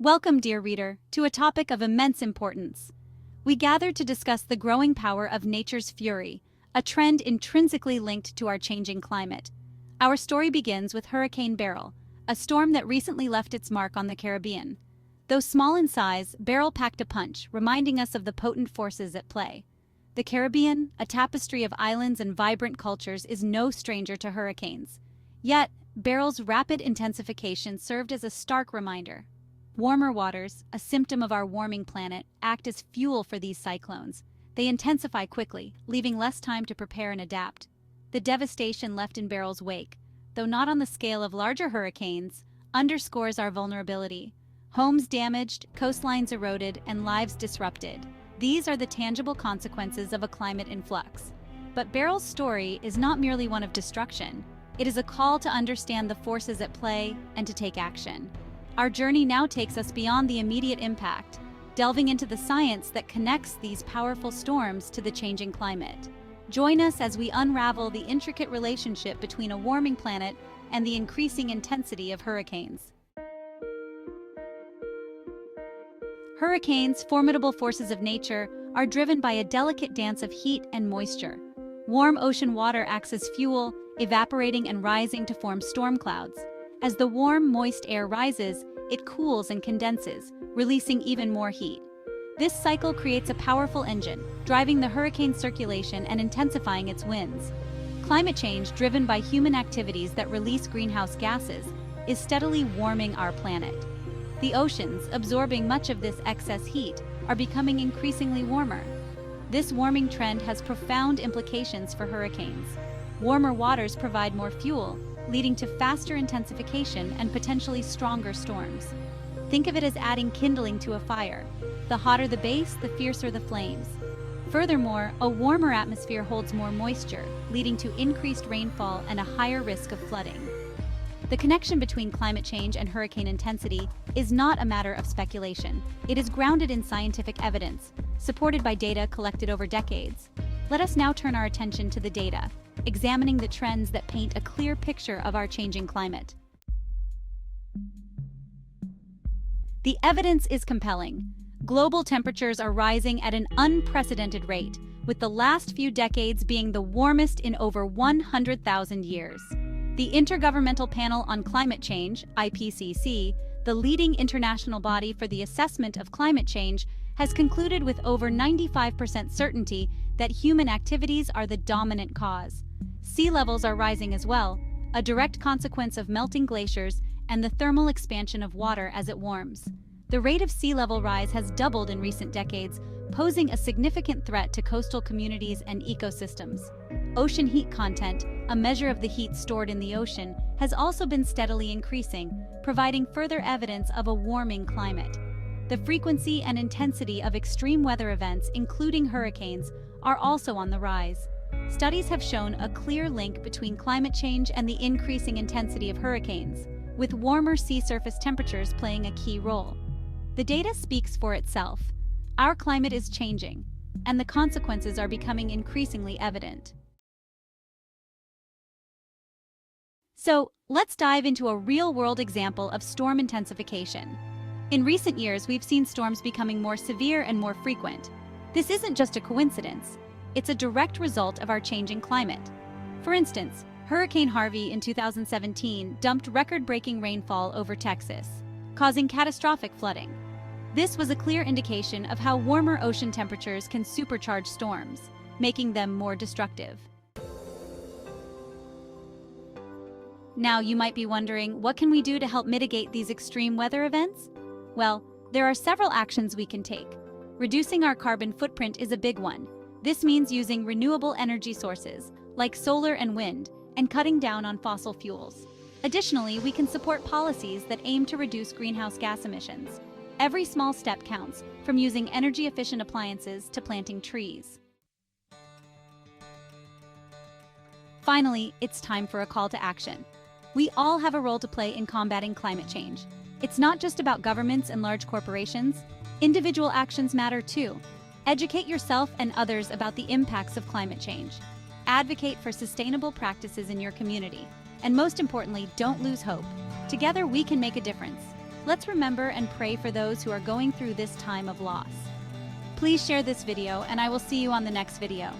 Welcome, dear reader, to a topic of immense importance. We gather to discuss the growing power of nature's fury, a trend intrinsically linked to our changing climate. Our story begins with Hurricane Beryl, a storm that recently left its mark on the Caribbean. Though small in size, Beryl packed a punch, reminding us of the potent forces at play. The Caribbean, a tapestry of islands and vibrant cultures, is no stranger to hurricanes. Yet, Beryl's rapid intensification served as a stark reminder. Warmer waters, a symptom of our warming planet, act as fuel for these cyclones. They intensify quickly, leaving less time to prepare and adapt. The devastation left in Beryl's wake, though not on the scale of larger hurricanes, underscores our vulnerability. Homes damaged, coastlines eroded, and lives disrupted. These are the tangible consequences of a climate in flux. But Beryl's story is not merely one of destruction. It is a call to understand the forces at play and to take action. Our journey now takes us beyond the immediate impact, delving into the science that connects these powerful storms to the changing climate. Join us as we unravel the intricate relationship between a warming planet and the increasing intensity of hurricanes. Hurricanes, formidable forces of nature, are driven by a delicate dance of heat and moisture. Warm ocean water acts as fuel, evaporating and rising to form storm clouds. As the warm, moist air rises, it cools and condenses, releasing even more heat. This cycle creates a powerful engine, driving the hurricane circulation and intensifying its winds. Climate change, driven by human activities that release greenhouse gases, is steadily warming our planet. The oceans, absorbing much of this excess heat, are becoming increasingly warmer. This warming trend has profound implications for hurricanes. Warmer waters provide more fuel, leading to faster intensification and potentially stronger storms. Think of it as adding kindling to a fire. The hotter the base, the fiercer the flames. Furthermore, a warmer atmosphere holds more moisture, leading to increased rainfall and a higher risk of flooding. The connection between climate change and hurricane intensity is not a matter of speculation. It is grounded in scientific evidence, supported by data collected over decades. Let us now turn our attention to the data, examining the trends that paint a clear picture of our changing climate. The evidence is compelling. Global temperatures are rising at an unprecedented rate, with the last few decades being the warmest in over 100,000 years. The Intergovernmental Panel on Climate Change, IPCC, the leading international body for the assessment of climate change, has concluded with over 95% certainty that human activities are the dominant cause. Sea levels are rising as well, a direct consequence of melting glaciers and the thermal expansion of water as it warms. The rate of sea level rise has doubled in recent decades, posing a significant threat to coastal communities and ecosystems. Ocean heat content, a measure of the heat stored in the ocean, has also been steadily increasing, providing further evidence of a warming climate. The frequency and intensity of extreme weather events, including hurricanes, are also on the rise. Studies have shown a clear link between climate change and the increasing intensity of hurricanes, with warmer sea surface temperatures playing a key role. The data speaks for itself. Our climate is changing, and the consequences are becoming increasingly evident. So, let's dive into a real-world example of storm intensification. In recent years, we've seen storms becoming more severe and more frequent. This isn't just a coincidence. It's a direct result of our changing climate. For instance, Hurricane Harvey in 2017 dumped record-breaking rainfall over Texas, causing catastrophic flooding. This was a clear indication of how warmer ocean temperatures can supercharge storms, making them more destructive. Now, you might be wondering, what can we do to help mitigate these extreme weather events? Well, there are several actions we can take. Reducing our carbon footprint is a big one. This means using renewable energy sources, like solar and wind, and cutting down on fossil fuels. Additionally, we can support policies that aim to reduce greenhouse gas emissions. Every small step counts, from using energy-efficient appliances to planting trees. Finally, it's time for a call to action. We all have a role to play in combating climate change. It's not just about governments and large corporations. Individual actions matter too. Educate yourself and others about the impacts of climate change. Advocate for sustainable practices in your community. And most importantly, don't lose hope. Together we can make a difference. Let's remember and pray for those who are going through this time of loss. Please share this video, and I will see you on the next video.